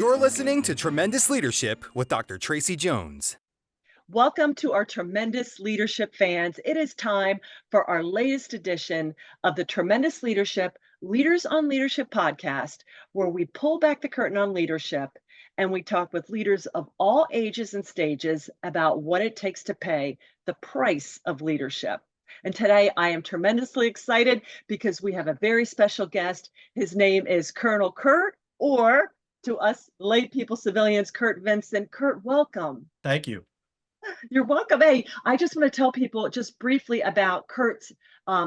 You're listening to Tremendous Leadership with Dr. Tracy Jones. Welcome to our Tremendous Leadership fans. It is time for our latest edition of the Tremendous Leadership Leaders on Leadership podcast, where we pull back the curtain on leadership and we talk with leaders of all ages and stages about what it takes to pay the price of leadership. And today I am tremendously excited because we have a very special guest. His name is Colonel Curt, or to us lay people, civilians, Curt Vincent. Curt, welcome. Thank you. You're welcome. Hey, I just want to tell people just briefly about Curt's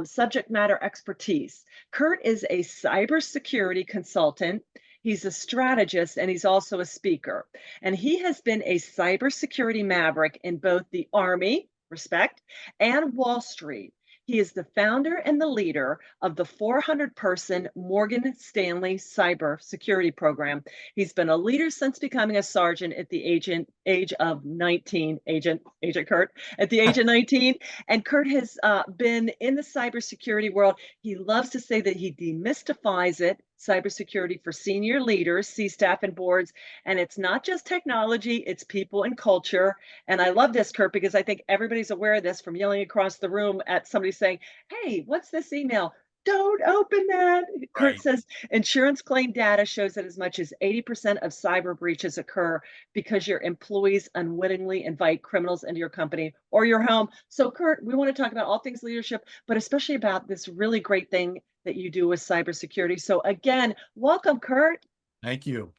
subject matter expertise. Curt is a cybersecurity consultant. He's a strategist and he's also a speaker. And he has been a cybersecurity maverick in both the Army, respect, and Wall Street. He is the founder and the leader of the 400-person Morgan Stanley cyber security program. He's been a leader since becoming a sergeant at the age of 19, Agent Curt, at the age of 19. And Curt has been in the cybersecurity world. He loves to say that he demystifies it, cybersecurity for senior leaders, C-staff and boards. And it's not just technology, it's people and culture. And I love this, Curt, because I think everybody's aware of this from yelling across the room at somebody saying, hey, what's this email? Don't open that. Curt says insurance claim data shows that as much as 80% of cyber breaches occur because your employees unwittingly invite criminals into your company or your home. So Curt, we want to talk about all things leadership, but especially about this really great thing that you do with cybersecurity. So again, welcome, Curt. Thank you.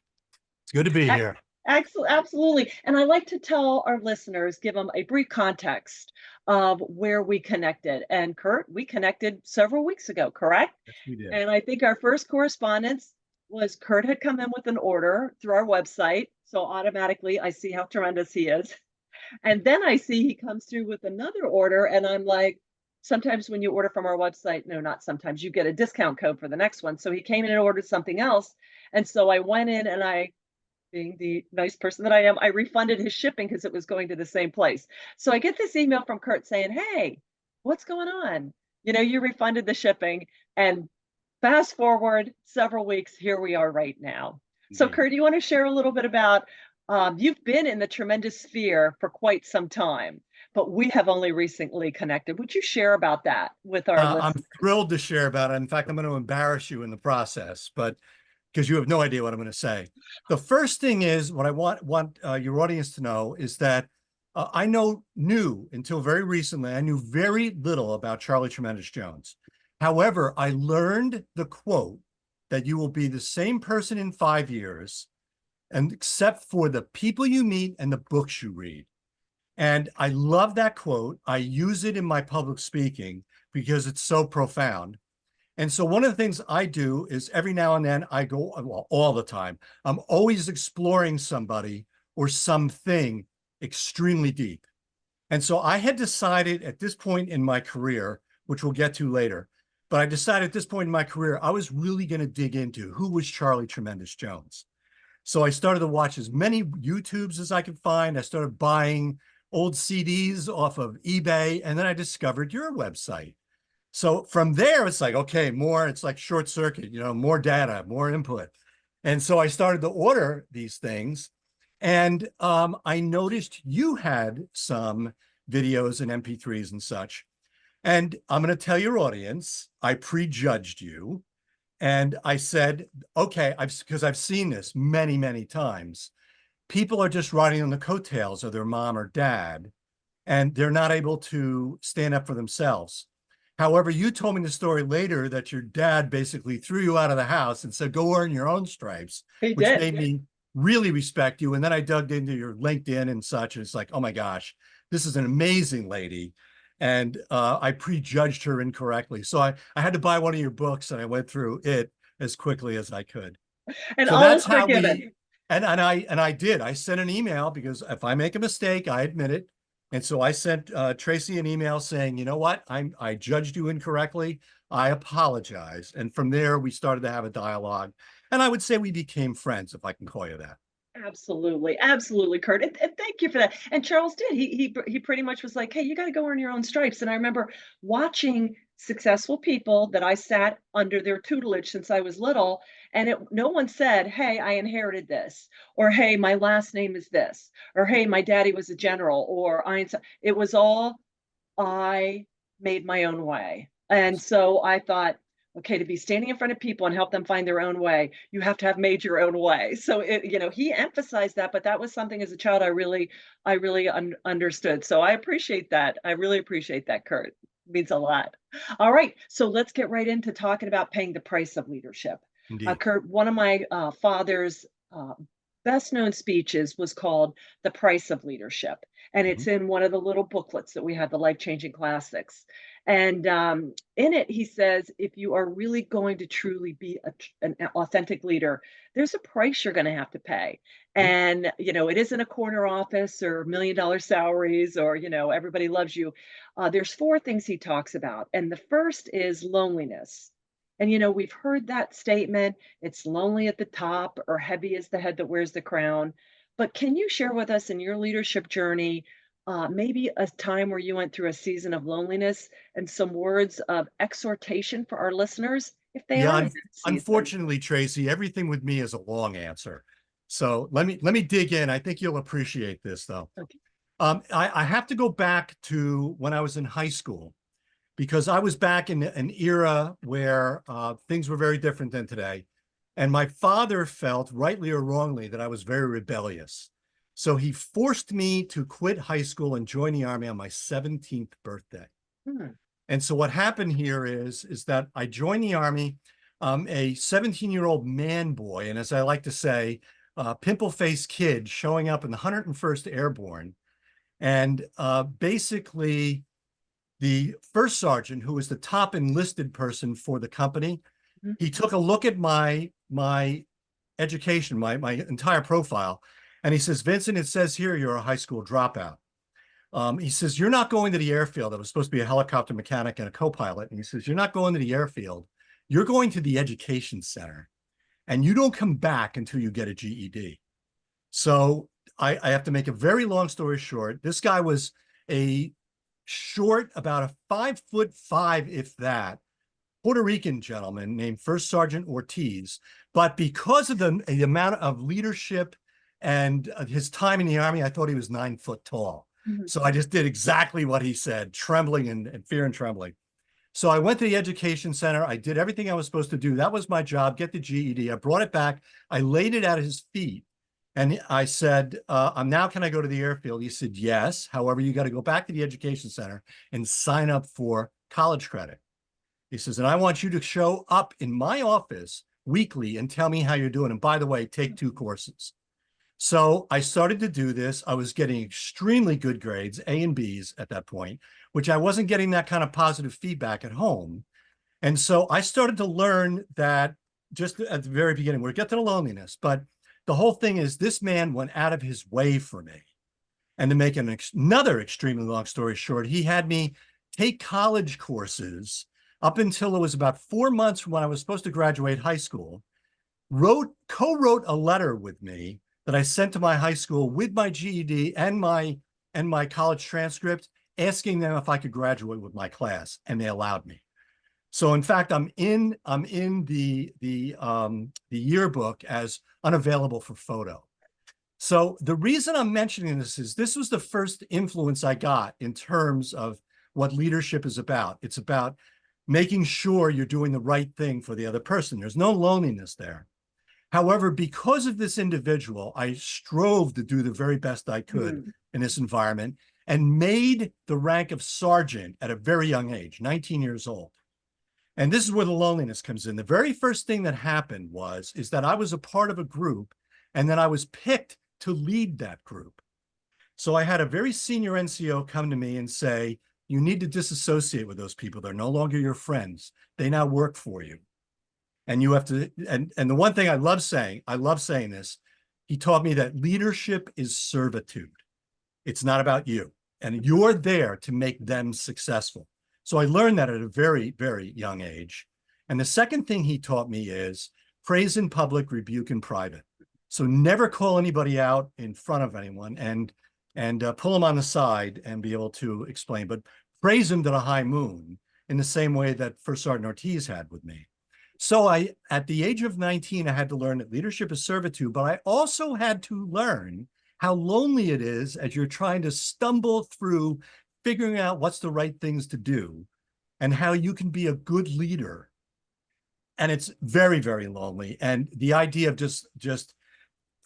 It's good to be here. Absolutely. And I like to tell our listeners, give them a brief context of where we connected. And Curt, we connected several weeks ago, correct? Yes, we did. And I think our first correspondence was Curt had come in with an order through our website. So automatically I see how tremendous he is. And then I see he comes through with another order and I'm like, sometimes when you order from our website, no, not sometimes, you get a discount code for the next one. So he came in and ordered something else. And so I went in and being the nice person that I am, I refunded his shipping because it was going to the same place. So I get this email from Curt saying, hey, what's going on? You know, you refunded the shipping. And fast forward several weeks, here we are right now. Indeed. So Curt, do you want to share a little bit about, you've been in the tremendous sphere for quite some time, but we have only recently connected. Would you share about that with our listeners? I'm thrilled to share about it. In fact, I'm going to embarrass you in the process, but because you have no idea what I'm going to say. The first thing is what I want your audience to know is that I knew until very recently, I knew very little about Charlie Tremendous Jones. However, I learned the quote that you will be the same person in 5 years, and except for the people you meet and the books you read. And I love that quote. I use it in my public speaking because it's so profound. And so one of the things I do is every now and then I go, well, all the time, I'm always exploring somebody or something extremely deep. And so I had decided at this point in my career, which we'll get to later, but I decided at this point in my career, I was really going to dig into who was Charlie Tremendous Jones. So I started to watch as many YouTubes as I could find. I started buying old CDs off of eBay, and then I discovered your website. So from there, it's like, okay, more, it's like short circuit, you know, more data, more input. And so I started to order these things. And I noticed you had some videos and MP3s and such. And I'm going to tell your audience, I prejudged you. And I said, okay, because I've seen this many, many times. People are just riding on the coattails of their mom or dad, and they're not able to stand up for themselves. However, you told me the story later that your dad basically threw you out of the house and said, go earn your own stripes, which made me really respect you. And then I dug into your LinkedIn and such, and it's like, oh my gosh, this is an amazing lady. And I prejudged her incorrectly. So I had to buy one of your books, and I went through it as quickly as I could. And so all that's is how forgiven. I did. I sent an email because if I make a mistake, I admit it. And so I sent Tracy an email saying, you know what, I judged you incorrectly. I apologize. And from there, we started to have a dialogue. And I would say we became friends, if I can call you that. Absolutely. Absolutely, Curt. And thank you for that. And Charles did. He pretty much was like, hey, you got to go earn your own stripes. And I remember watching successful people that I sat under their tutelage since I was little, and no one said, "Hey, I inherited this," or "Hey, my last name is this," or "Hey, my daddy was a general," or it was all I made my own way. And so I thought, okay, to be standing in front of people and help them find their own way, you have to have made your own way. So he emphasized that, but that was something as a child I really understood. So I appreciate that. I really appreciate that, Kurt. It means a lot. All right, so let's get right into talking about paying the price of leadership. Indeed. Kurt, one of my father's best known speeches was called "The Price of Leadership." And Mhm. it's in one of the little booklets that we have, the Life Changing Classics. And in it, he says, if you are really going to truly be an authentic leader, there's a price you're going to have to pay. Yeah. And, it isn't a corner office or $1 million salaries or, everybody loves you. There's four things he talks about. And the first is loneliness. And, we've heard that statement, it's lonely at the top or heavy is the head that wears the crown. But can you share with us in your leadership journey, maybe a time where you went through a season of loneliness and some words of exhortation for our listeners if they Yeah, are in that season? unfortunately, Tracy, everything with me is a long answer. So let me dig in. I think you'll appreciate this though. Okay. I have to go back to when I was in high school because I was back in an era where things were very different than today. And my father felt, rightly or wrongly, that I was very rebellious. So he forced me to quit high school and join the Army on my 17th birthday. Hmm. And so what happened here is that I joined the Army, a 17-year-old man boy, and as I like to say, pimple-faced kid showing up in the 101st Airborne. And basically, the first sergeant, who was the top enlisted person for the company, Mhm. he took a look at my education, my entire profile, and he says, Vincent, it says here you're a high school dropout. He says, you're not going to the airfield. I was supposed to be a helicopter mechanic and a co-pilot. And he says, you're not going to the airfield. You're going to the education center. And you don't come back until you get a GED. So I have to make a very long story short. This guy was a short, about a 5'5", if that, Puerto Rican gentleman named First Sergeant Ortiz. But because of the amount of leadership and his time in the Army, I thought he was 9 foot tall. Mhm. So I just did exactly what he said, trembling and fear and trembling. So I went to the education center. I did everything I was supposed to do. That was my job, get the GED. I brought it back. I laid it at his feet. And I said, now can I go to the airfield? He said, yes. However, you got to go back to the education center and sign up for college credit. He says, and I want you to show up in my office weekly and tell me how you're doing. And by the way, take 2 courses. So I started to do this. I was getting extremely good grades, A and Bs at that point, which I wasn't getting that kind of positive feedback at home. And so I started to learn that just at the very beginning, we'll get to the loneliness, but the whole thing is this man went out of his way for me. And to make another extremely long story short, he had me take college courses up until it was about 4 months from when I was supposed to graduate high school, co-wrote a letter with me that I sent to my high school with my GED and my college transcript, asking them if I could graduate with my class, and they allowed me. So in fact, I'm in the yearbook as unavailable for photo. So the reason I'm mentioning this is this was the first influence I got in terms of what leadership is about. It's about making sure you're doing the right thing for the other person. There's no loneliness there. However, because of this individual, I strove to do the very best I could Mm. in this environment and made the rank of sergeant at a very young age, 19 years old. And this is where the loneliness comes in. The very first thing that happened is that I was a part of a group, and then I was picked to lead that group. So I had a very senior NCO come to me and say, you need to disassociate with those people. They're no longer your friends. They now work for you. And you have to, and the one thing I love saying this, he taught me that leadership is servitude. It's not about you. And you're there to make them successful. So I learned that at a very, very young age. And the second thing he taught me is praise in public, rebuke in private. So never call anybody out in front of anyone and pull them on the side and be able to explain, but praise them to the high moon in the same way that First Sergeant Ortiz had with me. So at the age of 19, I had to learn that leadership is servitude, but I also had to learn how lonely it is as you're trying to stumble through figuring out what's the right things to do and how you can be a good leader. And it's very, very lonely. And the idea of just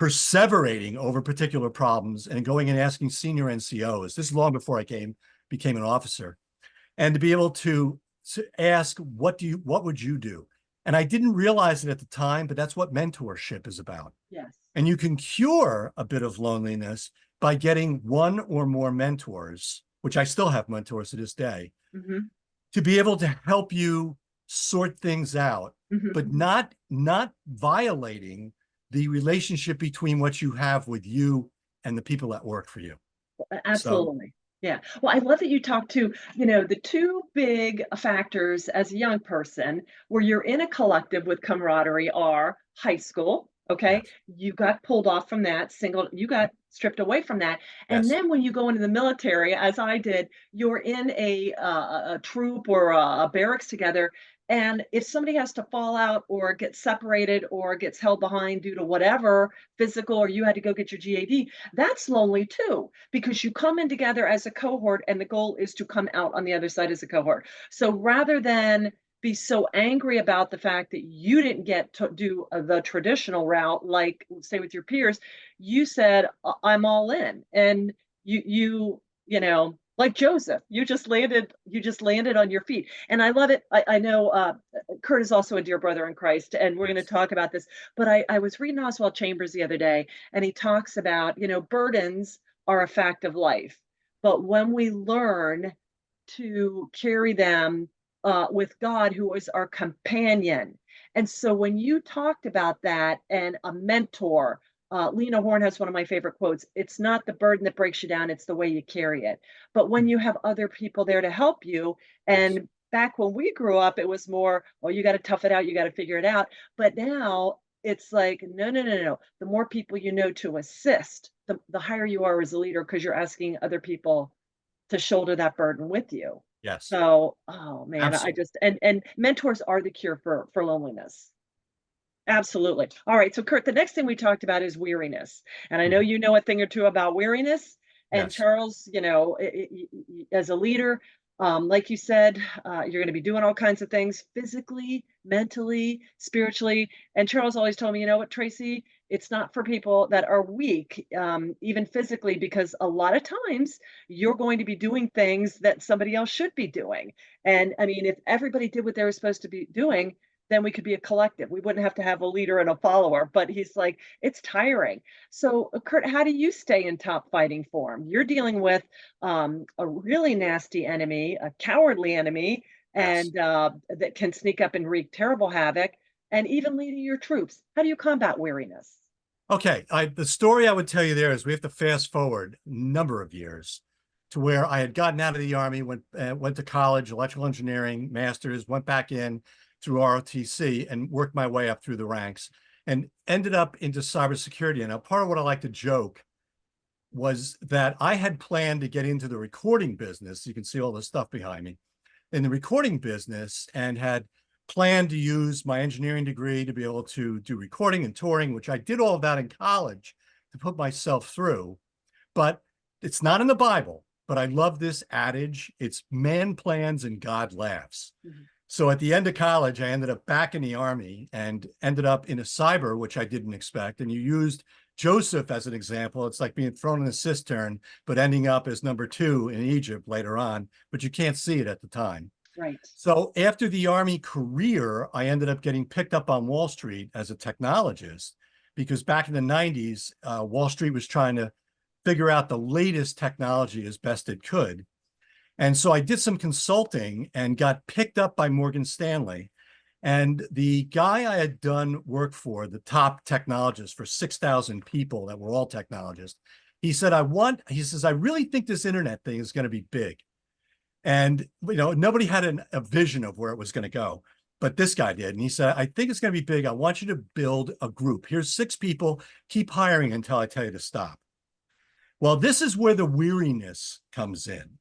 perseverating over particular problems and going and asking senior NCOs, this is long before I became an officer, and to be able to ask, what would you do? And I didn't realize it at the time, but that's what mentorship is about. Yes. And you can cure a bit of loneliness by getting one or more mentors, which I still have mentors to this day, to be able to help you sort things out, but not violating the relationship between what you have with you and the people that work for you. Absolutely. Yeah. Well, I love that you talk to, the two big factors as a young person where you're in a collective with camaraderie are high school. Okay. Yes. You got pulled off from that you got stripped away from that. And Yes. then when you go into the military, as I did, you're in a troop or a barracks together. And if somebody has to fall out or get separated or gets held behind due to whatever physical, or you had to go get your GAD, that's lonely too, because you come in together as a cohort and the goal is to come out on the other side as a cohort. So rather than be so angry about the fact that you didn't get to do the traditional route, like say with your peers, you said, I'm all in. And like Joseph, you just landed on your feet. And I love it. I know Curt is also a dear brother in Christ, and we're going to talk about this. But I was reading Oswald Chambers the other day, and he talks about, burdens are a fact of life. But when we learn to carry them with God, who is our companion. And so when you talked about that and a mentor, Lena Horne has one of my favorite quotes. It's not the burden that breaks you down, it's the way you carry it. But when you have other people there to help you, and back when we grew up, it was more, well, you got to tough it out, you got to figure it out. But now it's like, no, no, no, no. The more people you know to assist, the higher you are as a leader, because you're asking other people to shoulder that burden with you. Yes. So, oh man, I Absolutely. just and mentors are the cure for loneliness. Absolutely. All right. So, Curt, the next thing we talked about is weariness. And I know you know a thing or two about weariness. And Yes. Charles, as a leader, like you said, you're going to be doing all kinds of things physically, mentally, spiritually. And Charles always told me, you know what, Tracy, it's not for people that are weak, even physically, because a lot of times you're going to be doing things that somebody else should be doing. And I mean, if everybody did what they were supposed to be doing, then we could be a collective. We wouldn't have to have a leader and a follower. But he's like, it's tiring. So, Curt, how do you stay in top fighting form? You're dealing with a really nasty enemy, a cowardly enemy, Yes. and that can sneak up and wreak terrible havoc, and even leading your troops. How do you combat weariness? Okay. The story I would tell you there is we have to fast forward a number of years to where I had gotten out of the Army, went to college, electrical engineering, master's, went back in through ROTC and worked my way up through the ranks and ended up into cybersecurity. And now part of what I like to joke was that I had planned to get into the recording business. You can see all the stuff behind me in the recording business, and had planned to use my engineering degree to be able to do recording and touring, which I did all of that in college to put myself through. But it's not in the Bible, but I love this adage. It's man plans and God laughs. So at the end of college, I ended up back in the Army and ended up in a cyber, which I didn't expect. And you used Joseph as an example. It's like being thrown in a cistern, but ending up as number 2 in Egypt later on, but you can't see it at the time. Right. So after the Army career, I ended up getting picked up on Wall Street as a technologist, because back in the 90s, Wall Street was trying to figure out the latest technology as best it could. And so I did some consulting and got picked up by Morgan Stanley. And the guy I had done work for, the top technologist for 6,000 people that were all technologists, he said, he says, I really think this internet thing is going to be big. And, nobody had a vision of where it was going to go, but this guy did. And he said, I think it's going to be big. I want you to build a group. Here's 6 people. Keep hiring until I tell you to stop. Well, this is where the weariness comes in.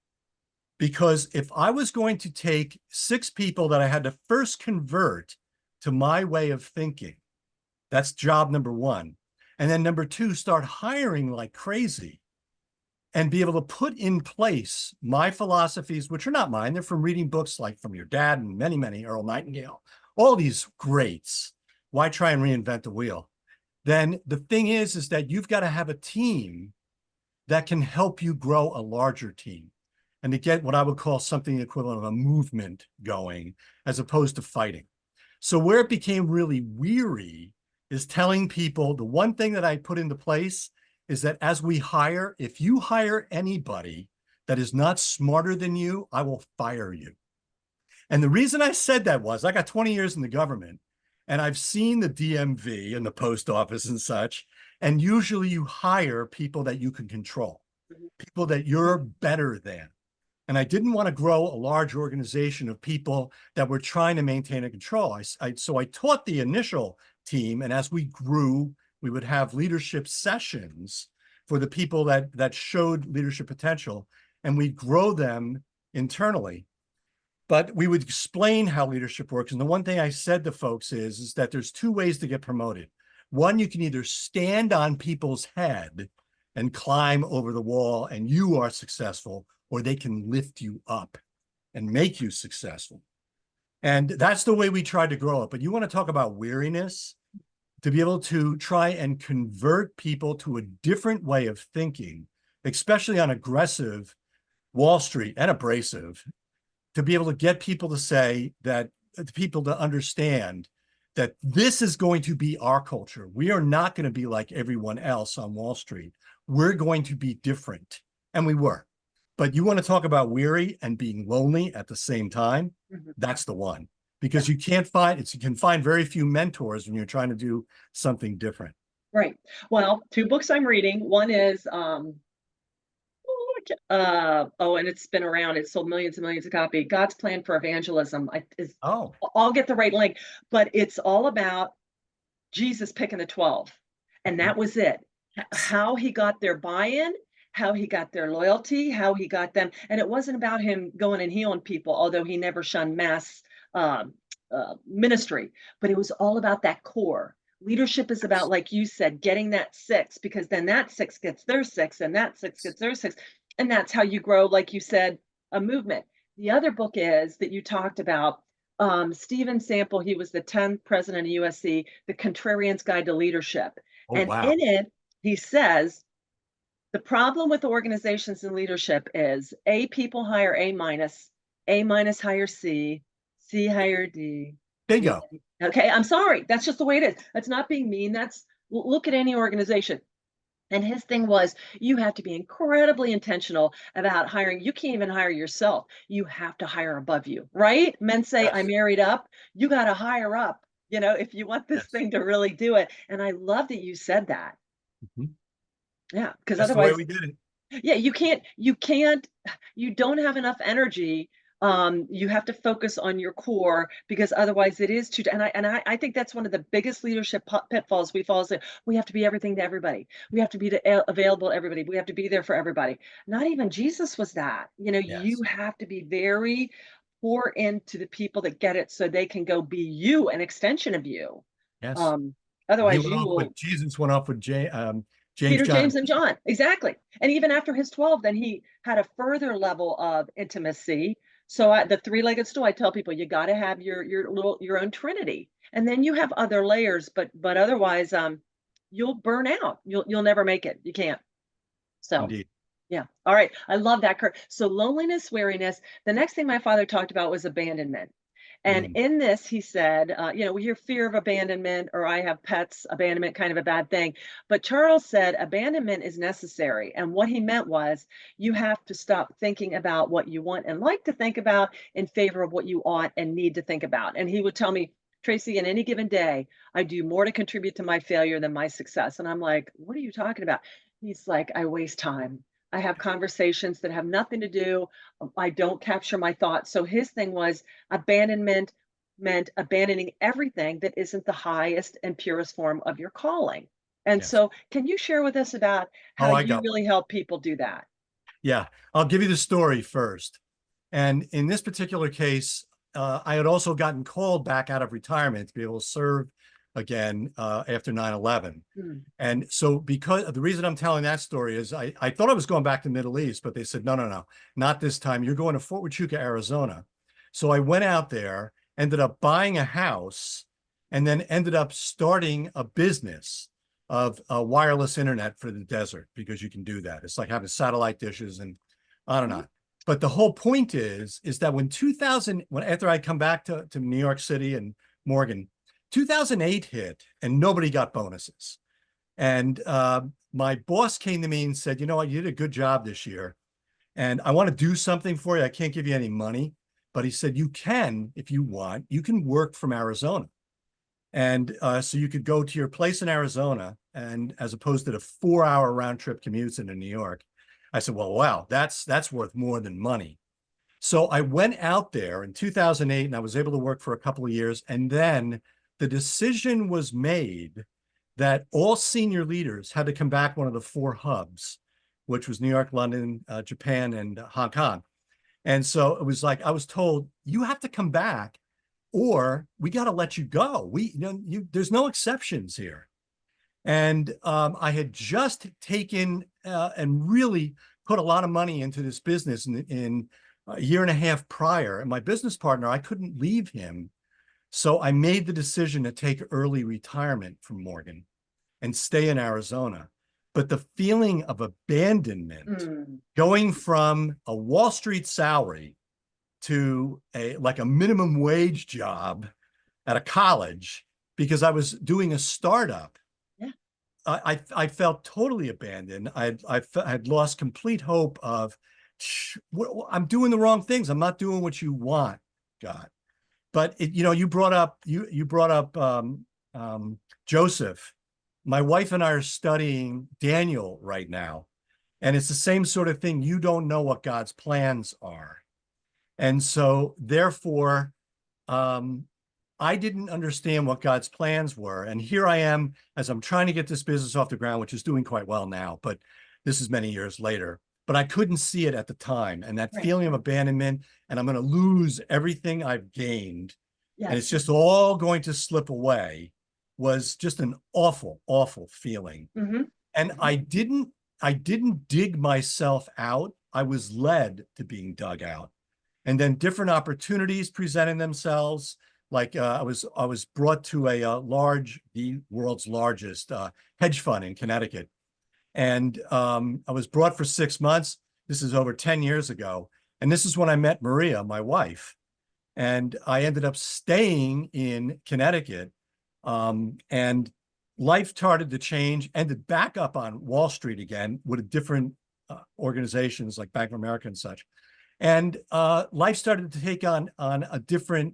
Because if I was going to take 6 people that I had to first convert to my way of thinking, that's job number 1. And then number 2, start hiring like crazy and be able to put in place my philosophies, which are not mine. They're from reading books like from your dad and many, many, Earl Nightingale, all these greats. Why try and reinvent the wheel? Then the thing is that you've got to have a team that can help you grow a larger team and to get what I would call something equivalent of a movement going as opposed to fighting. So where it became really weary is telling people the one thing that I put into place is that as we hire, if you hire anybody that is not smarter than you, I will fire you. And the reason I said that was I got 20 years in the government and I've seen the DMV and the post office and such. And usually you hire people that you can control, people that you're better than. And I didn't want to grow a large organization of people that were trying to maintain a control. So I taught the initial team, and as we grew, we would have leadership sessions for the people that showed leadership potential, and we'd grow them internally. But we would explain how leadership works. And the one thing I said to folks is that there's 2 ways to get promoted. One, you can either stand on people's head and climb over the wall and you are successful, or they can lift you up and make you successful. And that's the way we tried to grow it. But you want to talk about weariness, to be able to try and convert people to a different way of thinking, especially on aggressive Wall Street and abrasive, to be able to get people to say that, people to understand that this is going to be our culture. We are not going to be like everyone else on Wall Street. We're going to be different. And we were. But you want to talk about weary and being lonely at the same time? That's the one. Because you can find very few mentors when you're trying to do something different. Right. Well, 2 books I'm reading. One is and it's been around. It's sold millions and millions of copies. God's Plan for Evangelism. I'll get the right link, but it's all about Jesus picking the 12, and that was it. How he got their buy-in, how he got their loyalty, how he got them, and it wasn't about him going and healing people, although he never shunned mass ministry, but it was all about that core. Leadership is about, like you said, getting that 6, because then that 6 gets their 6, and that 6 gets their 6. And that's how you grow, like you said, a movement. The other book is that you talked about, Stephen Sample. He was the 10th president of USC, The Contrarian's Guide to Leadership. And wow. in it, he says, the problem with organizations and leadership is A, people hire A minus hire C hire D. Bingo. Okay, I'm sorry. That's just the way it is. That's not being mean. Look at any organization. And his thing was, you have to be incredibly intentional about hiring. You can't even hire yourself. You have to hire above you, right? Men say, Yes. I married up. You got to hire up, if you want this thing to really do it. And I love that you said that. Yeah, because otherwise, the way we did it. Yeah, you don't have enough energy. You have to focus on your core, because otherwise it is too, and I think that's one of the biggest leadership pitfalls we fall into. We have to be everything to everybody. We have to be available to everybody. We have to be there for everybody. Not even Jesus was that. You have to be very pour into the people that get it, so they can go be you, an extension of you. Yes. Otherwise Jesus went off with James, Peter, John. James, and John. Exactly. And even after his 12, then he had a further level of intimacy. So the 3-legged stool, I tell people, you got to have your own Trinity, and then you have other layers. But otherwise, you'll burn out. You'll never make it. You can't. So. Indeed. Yeah. All right. I love that, Curt. So loneliness, weariness. The next thing my father talked about was abandonment. And in this, he said, we hear fear of abandonment, or I have pets, abandonment, kind of a bad thing. But Charles said abandonment is necessary. And what he meant was, you have to stop thinking about what you want and like to think about in favor of what you ought and need to think about. And he would tell me, Tracy, in any given day, I do more to contribute to my failure than my success. And I'm like, what are you talking about? He's like, I waste time. I have conversations that have nothing to do. I don't capture my thoughts. So his thing was, abandonment meant abandoning everything that isn't the highest and purest form of your calling. And so can you share with us about how you really help people do that? Yeah, I'll give you the story first. And in this particular case, I had also gotten called back out of retirement to be able to serve again after 9/11. Mm. And so because the reason I'm telling that story is I thought I was going back to the Middle East, but they said, no, no, no, not this time. You're going to Fort Huachuca, Arizona. So I went out there, ended up buying a house, and then ended up starting a business of wireless internet for the desert, because you can do that. It's like having satellite dishes and on and on. But the whole point is that when after I come back to New York City and Morgan, 2008 hit and nobody got bonuses. And my boss came to me and said, you know what, you did a good job this year. And I want to do something for you. I can't give you any money. But he said, you can, if you want, you can work from Arizona. And so you could go to your place in Arizona, and as opposed to the 4-hour round trip commutes into New York. I said, well, wow, that's worth more than money. So I went out there in 2008 and I was able to work for a couple of years. And then the decision was made that all senior leaders had to come back one of the 4 hubs, which was New York, London, Japan, and Hong Kong. And so it was like, I was told, you have to come back or we got to let you go. There's no exceptions here. And I had just taken and really put a lot of money into this business in a year and a half prior. And my business partner, I couldn't leave him. So I made the decision to take early retirement from Morgan and stay in Arizona. But the feeling of abandonment, going from a Wall Street salary to a minimum wage job at a college, because I was doing a startup. Yeah. I felt totally abandoned. I had lost complete hope of, I'm doing the wrong things. I'm not doing what you want, God. But you brought up Joseph. My wife and I are studying Daniel right now, and it's the same sort of thing. You don't know what God's plans are, and so therefore, I didn't understand what God's plans were. And here I am as I'm trying to get this business off the ground, which is doing quite well now, but this is many years later. But I couldn't see it at the time. And that feeling of abandonment, and I'm going to lose everything I've gained, and it's just all going to slip away, was just an awful, awful feeling. And I didn't dig myself out. I was led to being dug out. And then different opportunities presented themselves. Like I was brought to the world's largest hedge fund in Connecticut. And I was brought for 6 months. This is over 10 years ago. And this is when I met Maria, my wife. And I ended up staying in Connecticut. And life started to change, ended back up on Wall Street again with different organizations like Bank of America and such. And life started to take on a different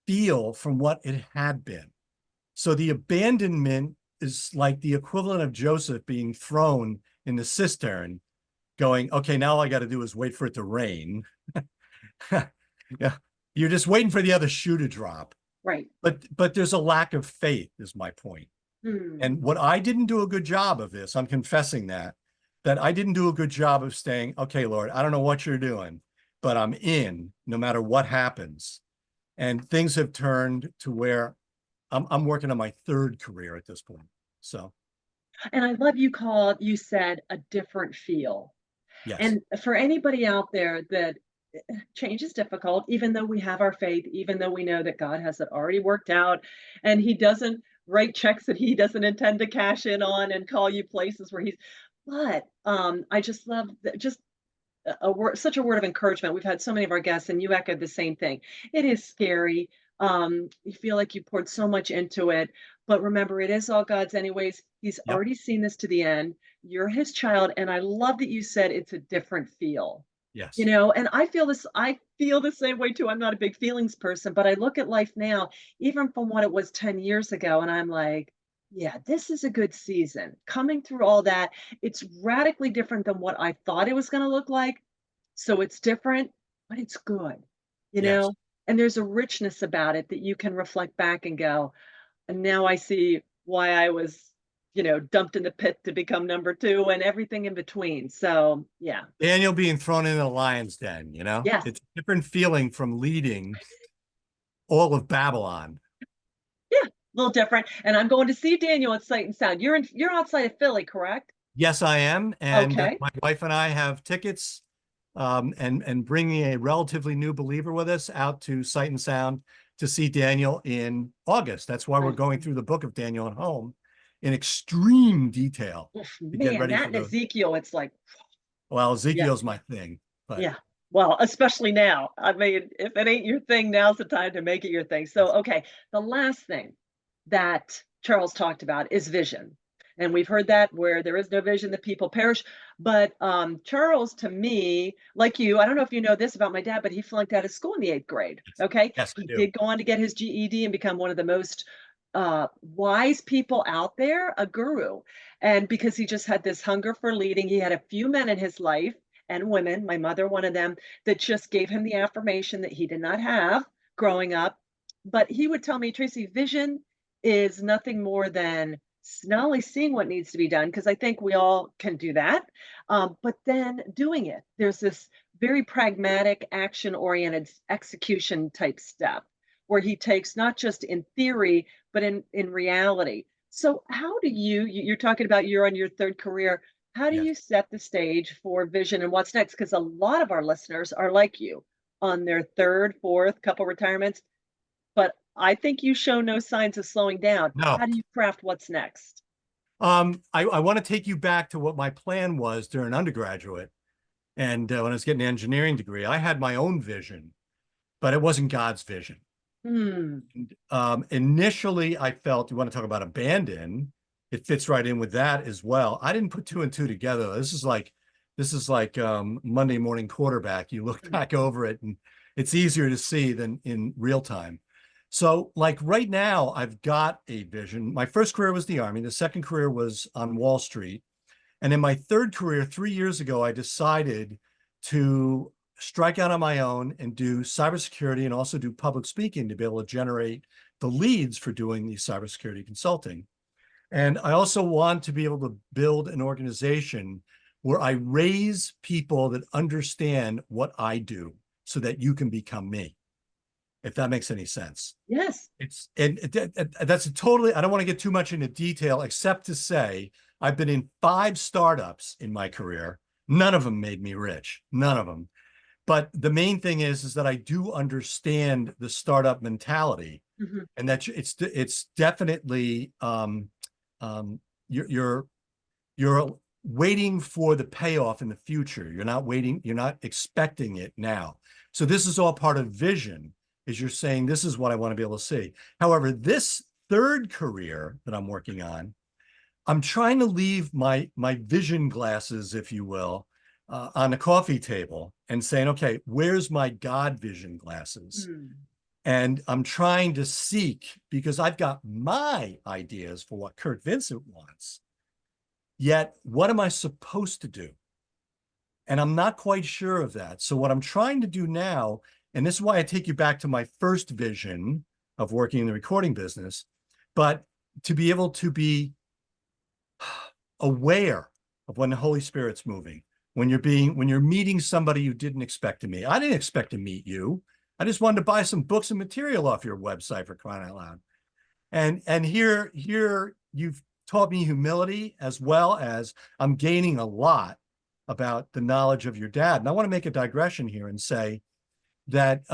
feel from what it had been. So the abandonment is like the equivalent of Joseph being thrown in the cistern, going, okay, now all I got to do is wait for it to rain. Yeah, you're just waiting for the other shoe to drop. Right. But there's a lack of faith, is my point. And what I didn't do a good job of this, I'm confessing that I didn't do a good job of saying, okay, Lord, I don't know what you're doing, but I'm in no matter what happens. And things have turned to where I'm working on my 3rd career at this point. So. And I love you said a different feel. Yes. And for anybody out there that change is difficult, even though we have our faith, even though we know that God has it already worked out and he doesn't write checks that he doesn't intend to cash in on and call you places where but I just love just such a word of encouragement. We've had so many of our guests and you echoed the same thing. It is scary. You feel like you poured so much into it, but remember, it is all God's anyways. He's already seen this to the end. You're his child. And I love that you said it's a different feel. Yes. And I feel the same way too. I'm not a big feelings person, but I look at life now, even from what it was 10 years ago, and I'm like, yeah, this is a good season. Coming through all that, it's radically different than what I thought it was going to look like. So it's different, but it's good, you Yes. know? And there's a richness about it that you can reflect back and go, and now I see why I was dumped in the pit to become number two and everything in between. So yeah. Daniel being thrown in the lion's den, Yes. it's a different feeling from leading all of Babylon. Yeah. A little different. And I'm going to see Daniel at Sight and Sound. You're outside of Philly, correct? Yes, I am. And Okay. my wife and I have tickets and bringing a relatively new believer with us out to Sight and Sound to see Daniel in August. That's why we're going through the book of Daniel at home in extreme detail to get Man, ready that for and the, Ezekiel, it's like, well, yeah, Ezekiel's my thing, but yeah. Well, especially now. I mean, if it ain't your thing, now's the time to make it your thing. So, okay, the last thing that Charles talked about is vision. And we've heard that where there is no vision, the people perish. But Charles, to me, like you, I don't know if you know this about my dad, but he flunked out of school in the 8th grade. Okay. yes, I He do. did go on to get his GED and become one of the most wise people out there, a guru. And because he just had this hunger for leading, he had a few men in his life and women, my mother, one of them, that just gave him the affirmation that he did not have growing up. But he would tell me, Tracy, vision is nothing more than not only seeing what needs to be done, because I think we all can do that, but then doing it. There's this very pragmatic, action oriented execution type step where he takes not just in theory, but in reality. So, how do you're talking about you're on your third career? How do Yes. you set the stage for vision and what's next? Because a lot of our listeners are like you on their third, fourth couple retirements, but I think you show no signs of slowing down. No. How do you craft what's next? I want to take you back to what my plan was during undergraduate. And when I was getting an engineering degree, I had my own vision, but it wasn't God's vision. Hmm. Initially, I felt, you want to talk about abandon, it fits right in with that as well. I didn't put two and two together. This is like Monday morning quarterback. You look back over it and it's easier to see than in real time. So like right now, I've got a vision. My first career was the Army. The second career was on Wall Street. And in my third career, 3 years ago, I decided to strike out on my own and do cybersecurity and also do public speaking to be able to generate the leads for doing the cybersecurity consulting. And I also want to be able to build an organization where I raise people that understand what I do so that you can become me, if that makes any sense. Yes. That's a totally, I don't want to get too much into detail, except to say I've been in 5 startups in my career. None of them made me rich, none of them. But the main thing is that I do understand the startup mentality, and that it's definitely you're waiting for the payoff in the future. You're not waiting, you're not expecting it now. So this is all part of vision, is you're saying, this is what I want to be able to see. However, this third career that I'm working on, I'm trying to leave my vision glasses, if you will, on the coffee table and saying, okay, where's my God vision glasses? And I'm trying to seek, because I've got my ideas for what Curt Vincent wants. Yet, what am I supposed to do? And I'm not quite sure of that. So what I'm trying to do now, and this is why I take you back to my first vision of working in the recording business, but to be able to be aware of when the Holy Spirit's moving, when you're meeting somebody you didn't expect to meet. I didn't expect to meet you. I just wanted to buy some books and material off your website, for crying out loud. And here you've taught me humility, as well as I'm gaining a lot about the knowledge of your dad. And I want to make a digression here and say that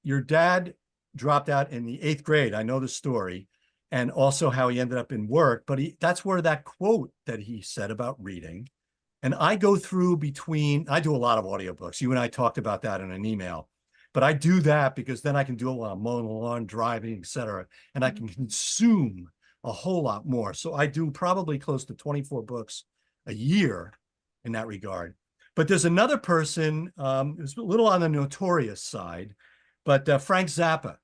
your dad dropped out in the 8th grade. I know the story, and also how he ended up in work. But that's where that quote that he said about reading. And I go through I do a lot of audiobooks. You and I talked about that in an email. But I do that because then I can do it while I'm mowing the lawn, driving, et cetera. And I can consume a whole lot more. So I do probably close to 24 books a year in that regard. But there's another person who's a little on the notorious side, but Frank Zappa.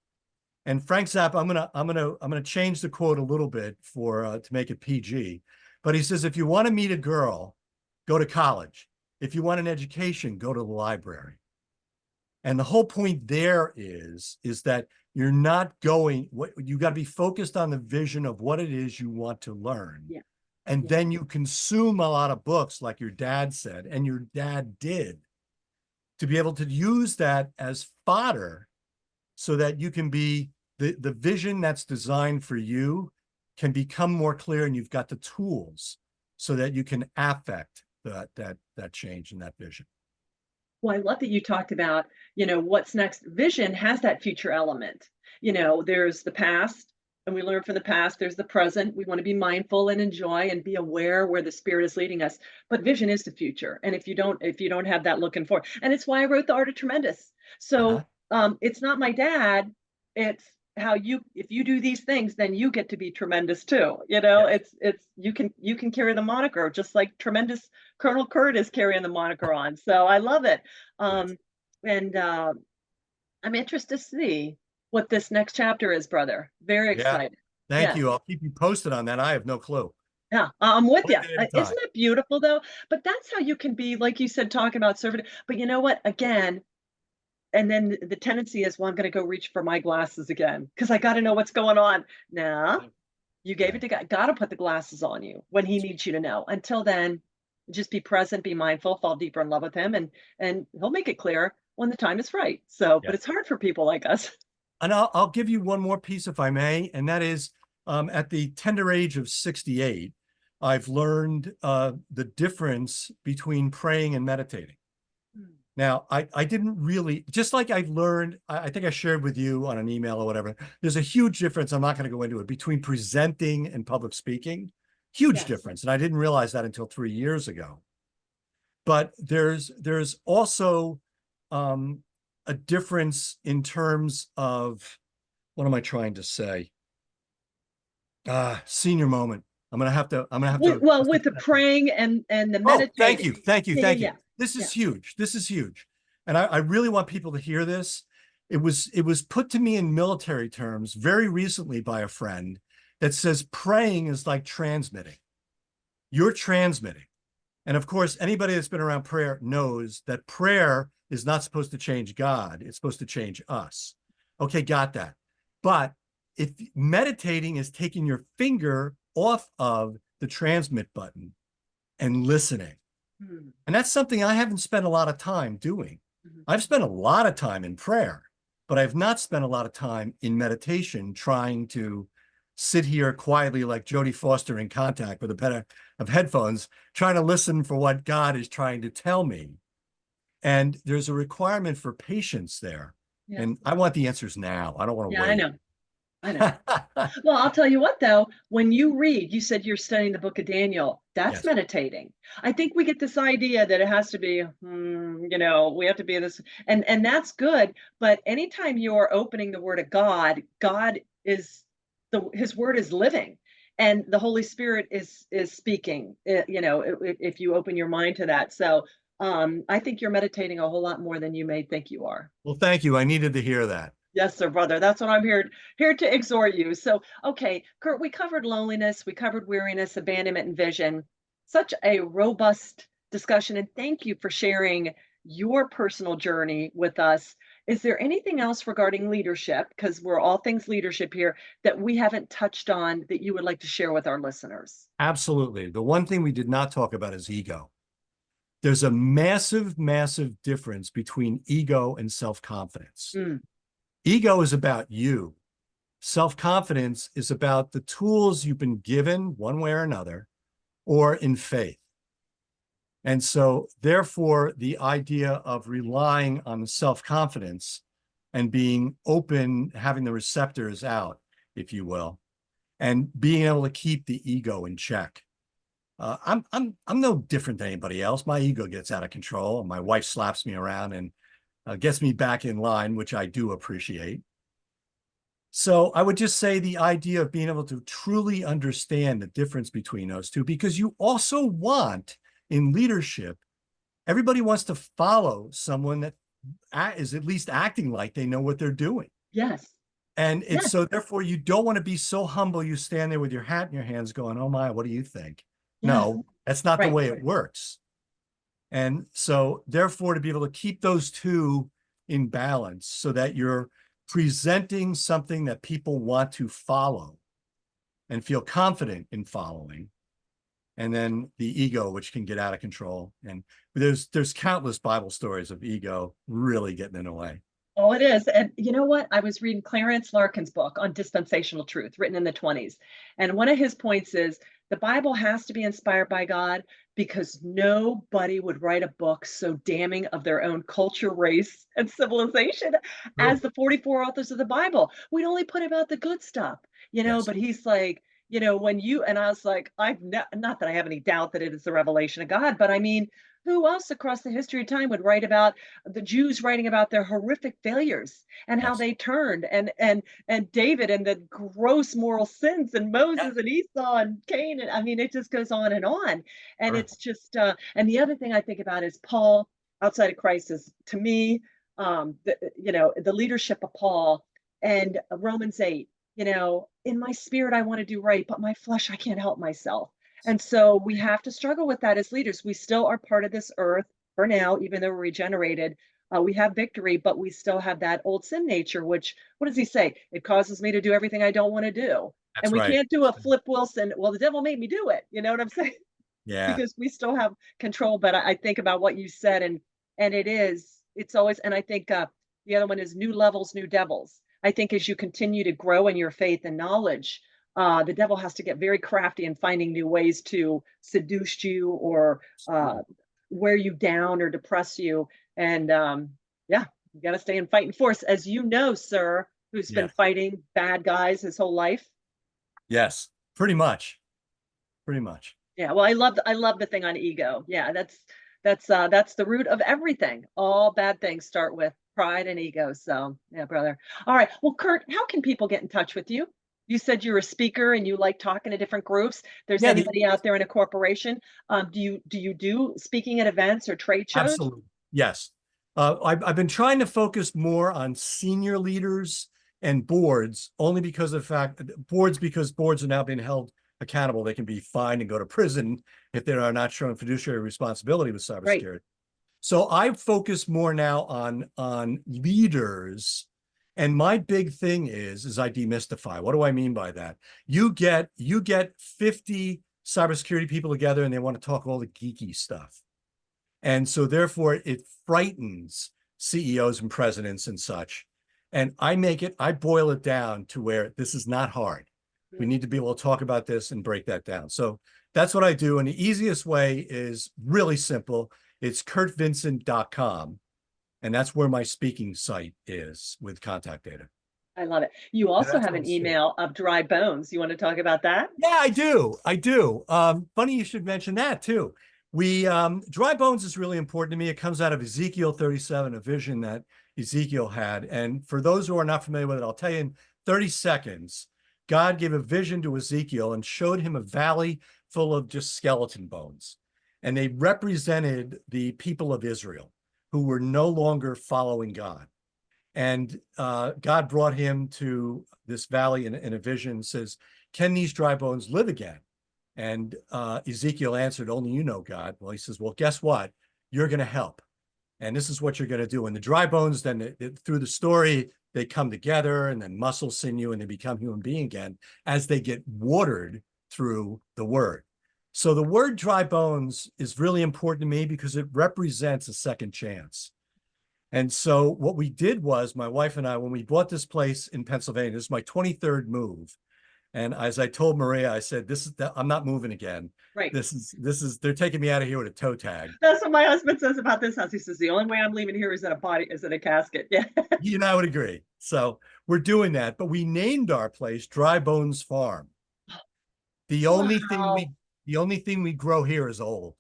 And Frank Zappa, I'm gonna change the quote a little bit to make it PG. But he says, if you want to meet a girl, go to college. If you want an education, go to the library. And the whole point there is that you're not going, you got to be focused on the vision of what it is you want to learn. Yeah. And Yeah. then you consume a lot of books like your dad said, and your dad did, to be able to use that as fodder so that you can be the vision that's designed for you can become more clear, and you've got the tools so that you can affect that change in that vision. Well, I love that you talked about, what's next. Vision has that future element. There's the past, and we learn from the past. There's the present. We want to be mindful and enjoy and be aware where the spirit is leading us. But vision is the future. And if you don't have that looking forward, and it's why I wrote The Art of Tremendous. Uh-huh. So it's not my dad. It's how if you do these things, then you get to be tremendous too. Yes. It's you can carry the moniker just like tremendous Colonel Curt is carrying the moniker on. So I love it. Yes. And I'm interested to see what this next chapter is, brother. Very Yeah. excited. Thank Yes. you. I'll keep you posted on that. I have no clue. Yeah, I'm with One you. day at a Isn't time. that beautiful though? But that's how you can be, like you said, talking about serving. But you know what? Again, and then the tendency is, well, I'm going to go reach for my glasses again because I got to know what's going on. No, you gave it Right. to God. God to put the glasses on you when He needs you to know. Until then, just be present, be mindful, fall deeper in love with Him, and He'll make it clear when the time is right. So, but Yeah. it's hard for people like us. And I'll give you one more piece if I may, and that is at the tender age of 68, I've learned the difference between praying and meditating. Now, I didn't really, just like I've learned, I think I shared with you on an email or whatever, there's a huge difference, I'm not going to go into it, between presenting and public speaking. Huge Yes. difference. And I didn't realize that until 3 years ago. But there's also a difference in terms of, what am I trying to say? Senior moment. I'm gonna have to. Well, with the praying and the Oh, thank you, meditating. thank you, Yeah, yeah, thank you. yeah, This yeah. is huge. This is huge, and I really want people to hear this. It was put to me in military terms very recently by a friend that says praying is like transmitting. You're transmitting, and of course, anybody that's been around prayer knows that prayer is not supposed to change God. It's supposed to change us. Okay, got that. But if meditating is taking your finger off of the transmit button and listening, Hmm. and that's something I haven't spent a lot of time doing. Mhm. I've spent a lot of time in prayer, but I've not spent a lot of time in meditation trying to sit here quietly like Jodie Foster in Contact with a pair of headphones, trying to listen for what God is trying to tell me. And there's a requirement for patience there. Yes. And I want the answers now. I don't want to Yeah, I wait. know. I know. Well, I'll tell you what, though, when you read, you said you're studying the book of Daniel, that's Yes. meditating. I think we get this idea that it has to be, we have to be this, and that's good. But anytime you're opening the word of God, God is his word is living. And the Holy Spirit is speaking, if you open your mind to that. So I think you're meditating a whole lot more than you may think you are. Well, thank you. I needed to hear that. Yes, sir, brother. That's what I'm here to exhort you. So, okay, Curt, we covered loneliness, we covered weariness, abandonment, and vision. Such a robust discussion, and thank you for sharing your personal journey with us. Is there anything else regarding leadership, because we're all things leadership here, that we haven't touched on that you would like to share with our listeners? Absolutely. The one thing we did not talk about is ego. There's a massive, massive difference between ego and self-confidence. Mm, Ego is about you. Self-confidence is about the tools you've been given one way or another, or in faith. And so, therefore, the idea of relying on the self-confidence and being open, having the receptors out, if you will, and being able to keep the ego in check. I'm no different than anybody else. My ego gets out of control, and my wife slaps me around and gets me back in line, which I do appreciate. So I would just say the idea of being able to truly understand the difference between those two, because you also want in leadership, everybody wants to follow someone that is at least acting like they know what they're doing. yes. And it's Yes. so therefore you don't want to be so humble you stand there with your hat in your hands going, oh my, what do you think? Yes. No, that's not the Right. way it works. And so therefore to be able to keep those two in balance so that you're presenting something that people want to follow and feel confident in following, and then the ego, which can get out of control. And there's countless Bible stories of ego really getting in the way. Oh, it is. And you know what? I was reading Clarence Larkin's book on dispensational truth, written in the 20s. And one of his points is the Bible has to be inspired by God because nobody would write a book so damning of their own culture, race, and civilization as True. the 44 authors of the Bible. We'd only put about the good stuff, Yes. but he's like, when you, and I was like, not that I have any doubt that it is the revelation of God, but I mean, who else across the history of time would write about the Jews writing about their horrific failures and how Yes. they turned and David and the gross moral sins and Yeah. Moses and Esau and Cain and I mean it just goes on and Sure. it's just and the other thing I think about is Paul outside of Christ is to me the leadership of Paul and Romans 8 in my spirit I want to do right but my flesh I can't help myself and so we have to struggle with that as leaders. We still are part of this earth for now, even though we're regenerated. We have victory, but we still have that old sin nature, which, what does he say? It causes me to do everything I don't want to do. And That's we right. can't do a Flip Wilson. Well, the devil made me do it. You know what I'm saying? Yeah. Because we still have control. But I think about what you said, and it's always, and I think the other one is new levels, new devils. I think as you continue to grow in your faith and knowledge, the devil has to get very crafty in finding new ways to seduce you or wear you down or depress you. And yeah, you got to stay in fighting force, as you know, sir, who's Yeah. been fighting bad guys his whole life. Yes. Pretty much. Pretty much. Yeah, well, I love the thing on ego. Yeah, that's the root of everything. All bad things start with pride and ego. So yeah, brother. All right. Well, Curt, how can people get in touch with you? You said you're a speaker and you like talking to different groups. There's Yeah. anybody out there in a corporation. Do you do speaking at events or trade shows? Absolutely. Yes. I've been trying to focus more on senior leaders and boards, only because of the fact because boards are now being held accountable. They can be fined and go to prison if they are not showing fiduciary responsibility with Right. cybersecurity. So I focus more now on leaders. And my big thing is I demystify. What do I mean by that? You get 50 cybersecurity people together and they want to talk all the geeky stuff. And so therefore it frightens CEOs and presidents and such. And I boil it down to where this is not hard. We need to be able to talk about this and break that down. So that's what I do. And the easiest way is really simple. It's curtvincent.com. And that's where my speaking site is with contact data. I love it. You And also that's have what an it's for. email of dry bones. You want to talk about that? Yeah, I do. I do. Funny you should mention that too. We dry bones is really important to me. It comes out of Ezekiel 37, a vision that Ezekiel had. And for those who are not familiar with it, I'll tell you in 30 seconds, God gave a vision to Ezekiel and showed him a valley full of just skeleton bones. And they represented the people of Israel who were no longer following God. And God brought him to this valley in a vision and says, can these dry bones live again? And Ezekiel answered, only you know, God. Well, he says, well, guess what? You're going to help. And this is what you're going to do. And the dry bones, then through the story, they come together and then muscle sinew and they become human being again as they get watered through the word. So the word dry bones is really important to me because it represents a second chance. And so what we did was my wife and I, when we bought this place in Pennsylvania, this is my 23rd move. And as I told Maria, I said, I'm not moving again. Right. They're taking me out of here with a toe tag. That's what my husband says about this house. He says the only way I'm leaving here is in a casket. Yeah. You and I would agree. So we're doing that, but we named our place Dry Bones Farm. The only thing we grow here is old.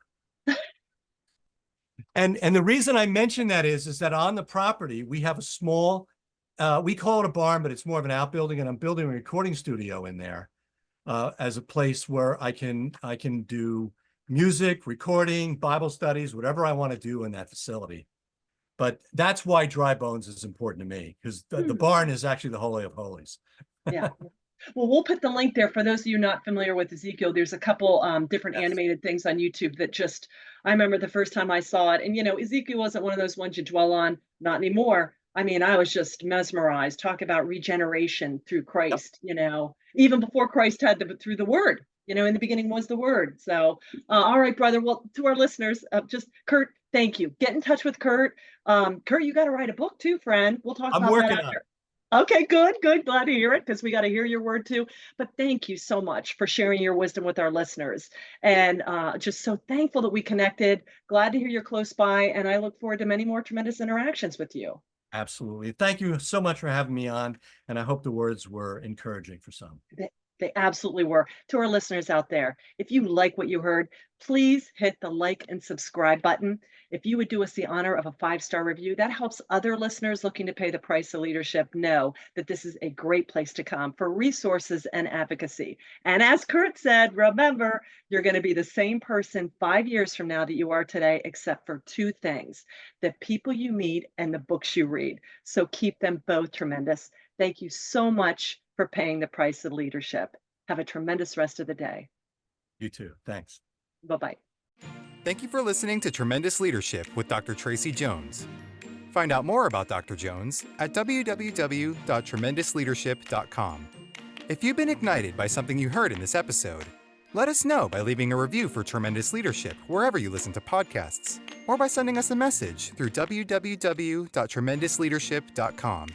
And the reason I mention that is that on the property, we have a small, we call it a barn, but it's more of an outbuilding, and I'm building a recording studio in there as a place where I can do music, recording, Bible studies, whatever I want to do in that facility. But that's why dry bones is important to me, because the barn is actually the Holy of Holies. Yeah. Well, we'll put the link there for those of you not familiar with Ezekiel. There's a couple different animated things on YouTube that I remember the first time I saw it. And, Ezekiel wasn't one of those ones you dwell on, not anymore. I mean, I was just mesmerized. Talk about regeneration through Yep. Christ, even before Christ had through the word, in the beginning was the word. So, all right, brother. Well, to our listeners, just Curt, thank you. Get in touch with Curt. Curt, you got to write a book too, friend. We'll talk I'm about that working on after. Okay, good, good. Glad to hear it because we got to hear your word too. But thank you so much for sharing your wisdom with our listeners. And just so thankful that we connected. Glad to hear you're close by. And I look forward to many more tremendous interactions with you. Absolutely. Thank you so much for having me on, and I hope the words were encouraging for some. They absolutely were. To our listeners out there, if you like what you heard, please hit the like and subscribe button. If you would do us the honor of a 5-star review, that helps other listeners looking to pay the price of leadership know that this is a great place to come for resources and advocacy. And as Curt said, remember, you're going to be the same person 5 years from now that you are today, except for two things: the people you meet and the books you read. So keep them both tremendous. Thank you so much for paying the price of leadership. Have a tremendous rest of the day. You too. Thanks. Bye-bye. Thank you for listening to Tremendous Leadership with Dr. Tracy Jones. Find out more about Dr. Jones at www.tremendousleadership.com. If you've been ignited by something you heard in this episode, let us know by leaving a review for Tremendous Leadership wherever you listen to podcasts, or by sending us a message through www.tremendousleadership.com.